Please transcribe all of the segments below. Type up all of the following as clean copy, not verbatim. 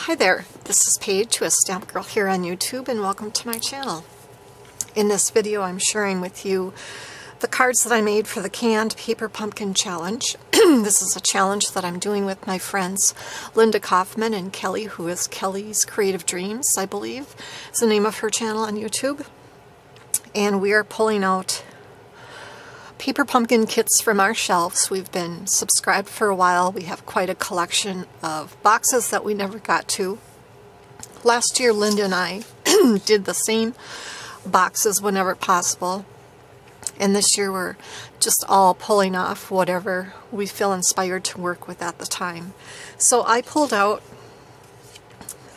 Hi there, this is Paige with Stamp Girl here on YouTube, and welcome to my channel. In this video I'm sharing with you the cards that I made for the Canned Paper Pumpkin Challenge. This is a challenge that I'm doing with my friends Linda Kaufman and Kelly, who is Kelly's Creative Dreams, I believe is the name of her channel on YouTube. And we are pulling out paper pumpkin kits from our shelves. We've been subscribed for a while. We have quite a collection of boxes that we never got to. Last year Linda and I did the same boxes whenever possible, and this year we're just all pulling off whatever we feel inspired to work with at the time. So I pulled out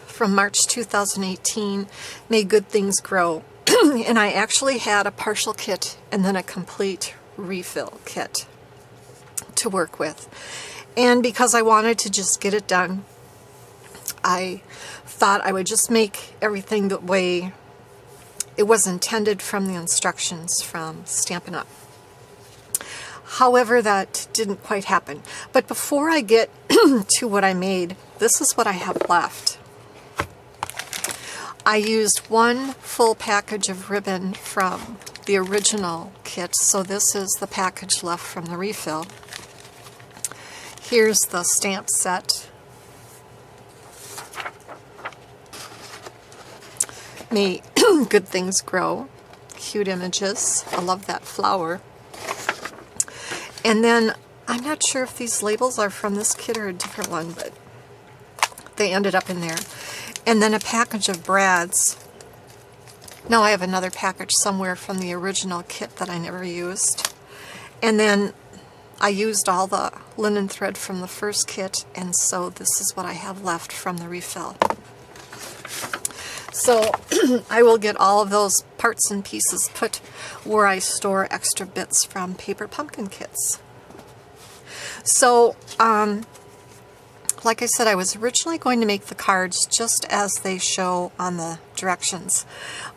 from March 2018 May Good Things Grow, and I actually had a partial kit and then a complete refill kit to work with. And because I wanted to just get it done, I thought I would just make everything the way it was intended from the instructions from Stampin' Up. However, that didn't quite happen. But before I get to what I made, this is what I have left. I used one full package of ribbon from the original kit, so this is the package left from the refill. Here's the stamp set. May Good Things Grow. Cute images. I love that flower. And then, I'm not sure if these labels are from this kit or a different one, but they ended up in there. And then a package of brads. No, I have another package somewhere from the original kit that I never used. And then I used all the linen thread from the first kit, and so this is what I have left from the refill. So I will get all of those parts and pieces put where I store extra bits from paper pumpkin kits. So, like I said, I was originally going to make the cards just as they show on the directions.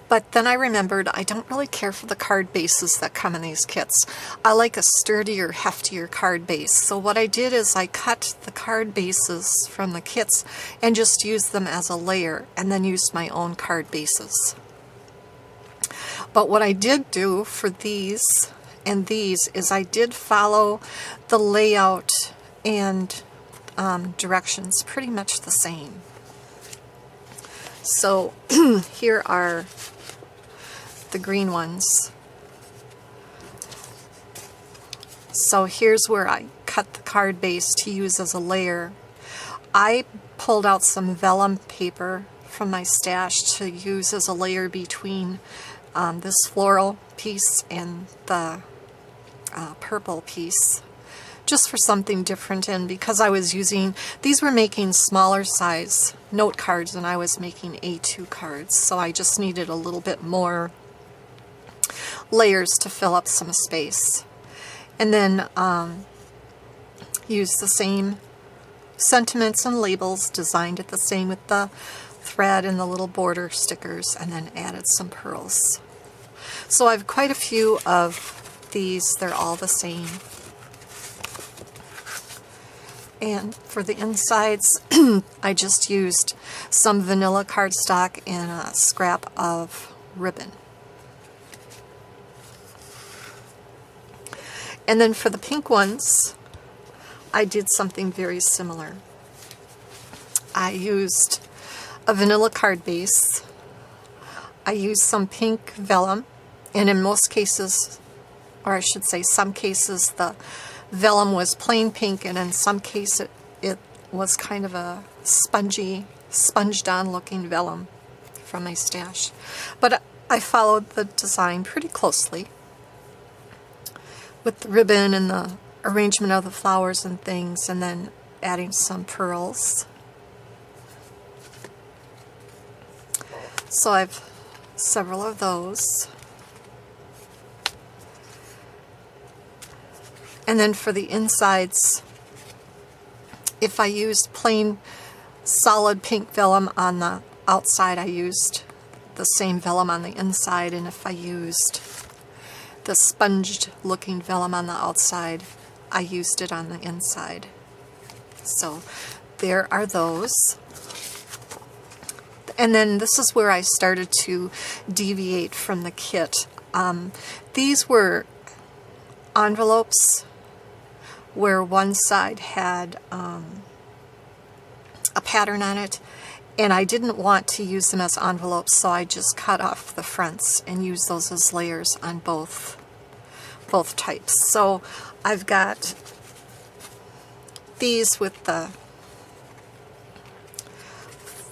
But then I remembered I don't really care for the card bases that come in these kits. I like a sturdier, heftier card base. So what I did is I cut the card bases from the kits and just used them as a layer, and then used my own card bases. But what I did do for these and these is I did follow the layout and directions pretty much the same. So here are the green ones. So here's where I cut the card base to use as a layer. I pulled out some vellum paper from my stash to use as a layer between this floral piece and the purple piece, just for something different. And because I was using, these were making smaller size note cards and I was making A2 cards, so I just needed a little bit more layers to fill up some space. And then use the same sentiments and labels, designed it the same with the thread and the little border stickers, and then added some pearls. So I have quite a few of these. They're all the same. And for the insides, I just used some vanilla cardstock and a scrap of ribbon. And then for the pink ones, I did something very similar. I used a vanilla card base. I used some pink vellum, and in most cases, or I should say some cases, the vellum was plain pink, and in some cases it was kind of a spongy, sponged on looking vellum from my stash. But I followed the design pretty closely with the ribbon and the arrangement of the flowers and things, and then adding some pearls. So I've several of those. And then for the insides, if I used plain solid pink vellum on the outside, I used the same vellum on the inside, and if I used the sponged looking vellum on the outside, I used it on the inside. So there are those. And then this is where I started to deviate from the kit. These were envelopes where one side had a pattern on it, and I didn't want to use them as envelopes, so I just cut off the fronts and used those as layers on both types. So I've got these with the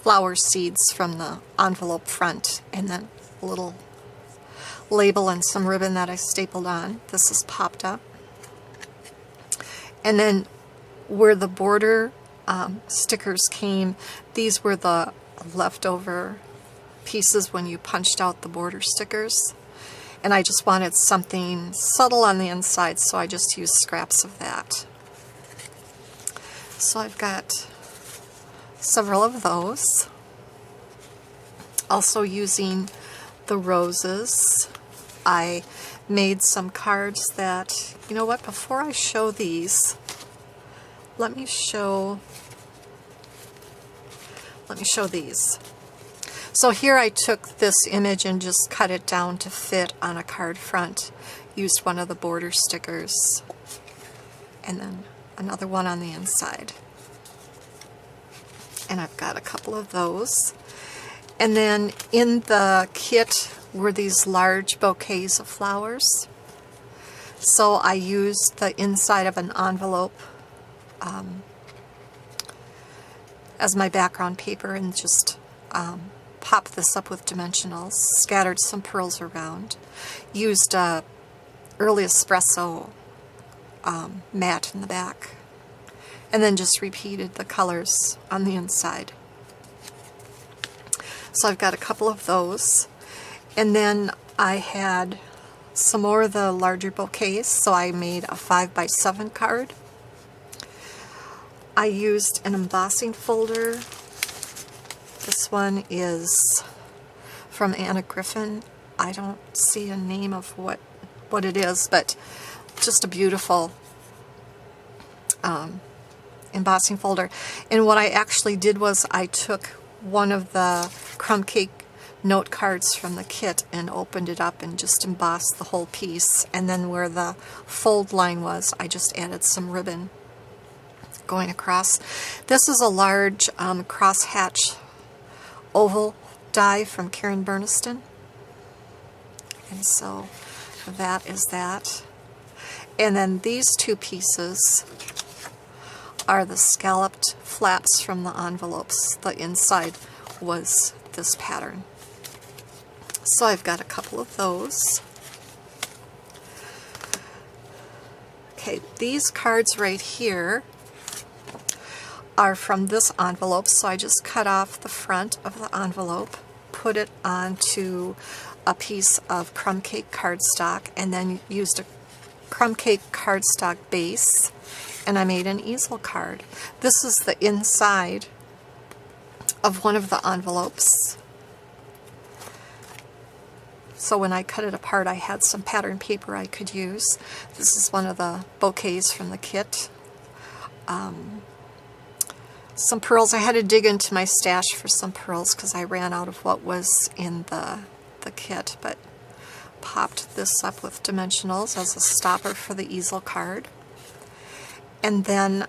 flower seeds from the envelope front, and then a little label and some ribbon that I stapled on. This is popped up. And then where the border stickers came, these were the leftover pieces when you punched out the border stickers. And I just wanted something subtle on the inside, so I just used scraps of that. So I've got several of those. Also using the roses, I made some cards that, you know what, before I show these, let me show these. So here I took this image and just cut it down to fit on a card front. Used one of the border stickers, and then another one on the inside. And I've got a couple of those. And then in the kit were these large bouquets of flowers. So I used the inside of an envelope as my background paper and just popped this up with dimensionals, scattered some pearls around, used early espresso matte in the back, and then just repeated the colors on the inside. So I've got a couple of those. And then I had some more of the larger bouquets, so I made a 5x7 card. I used an embossing folder. This one is from Anna Griffin. I don't see a name of what it is, but just a beautiful embossing folder. And what I actually did was I took one of the crumb cake note cards from the kit and opened it up and just embossed the whole piece. And then where the fold line was, I just added some ribbon going across. This is a large crosshatch oval die from Karen Burniston. And so that is that. And then these two pieces are the scalloped flaps from the envelopes. The inside was this pattern. So I've got a couple of those. Okay, these cards right here are from this envelope, so I just cut off the front of the envelope, put it onto a piece of crumb cake cardstock, and then used a crumb cake cardstock base, and I made an easel card. This is the inside of one of the envelopes. So when I cut it apart, I had some pattern paper I could use. This is one of the bouquets from the kit. Some pearls. I had to dig into my stash for some pearls because I ran out of what was in the kit, but popped this up with dimensionals as a stopper for the easel card. And then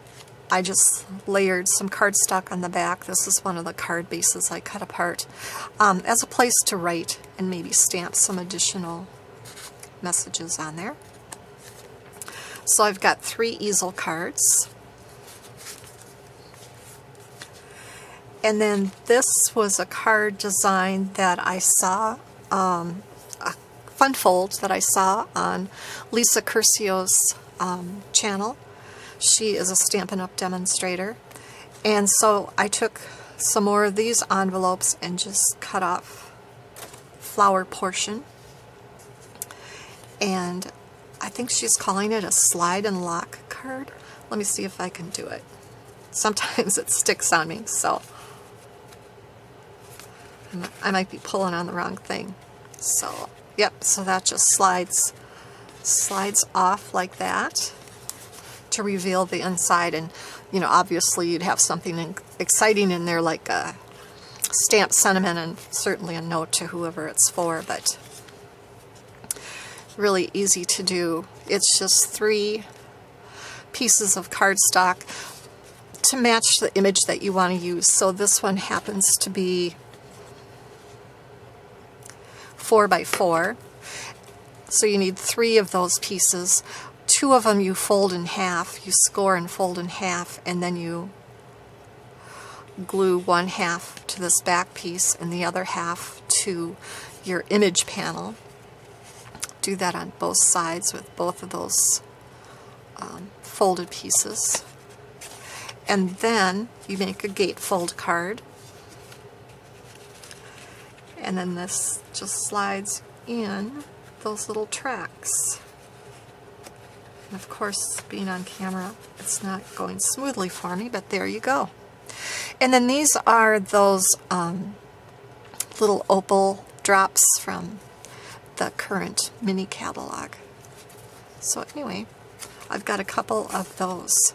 I just layered some cardstock on the back. This is one of the card bases I cut apart as a place to write and maybe stamp some additional messages on there. So I've got 3 easel cards. And then this was a card design that I saw, a fun fold that I saw on Lisa Curcio's channel. She is a Stampin' Up! Demonstrator. And so I took some more of these envelopes and just cut off flower portion. And I think she's calling it a slide and lock card. Let me see if I can do it. Sometimes it sticks on me, so I might be pulling on the wrong thing. So, yep, so that just slides off like that to reveal the inside. And, you know, obviously you'd have something exciting in there like a stamp sentiment and certainly a note to whoever it's for, but really easy to do. It's just 3 pieces of cardstock to match the image that you want to use. So this one happens to be 4 by 4. So you need 3 of those pieces. 2 of them you fold in half, you score and fold in half, and then you glue 1/2 to this back piece and the other half to your image panel. Do that on both sides with both of those folded pieces. And then you make a gatefold card. And then this just slides in those little tracks. And of course, being on camera, it's not going smoothly for me, but there you go. And then these are those little opal drops from the current mini catalog. So anyway, I've got a couple of those.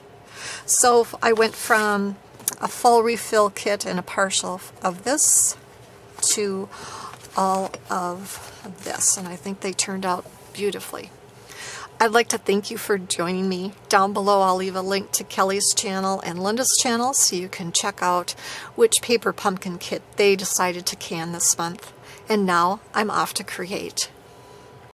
So I went from a full refill kit and a partial of this to all of this, and I think they turned out beautifully. I'd like to thank you for joining me. Down below I'll leave a link to Kelly's channel and Linda's channel so you can check out which paper pumpkin kit they decided to can this month. And now I'm off to create.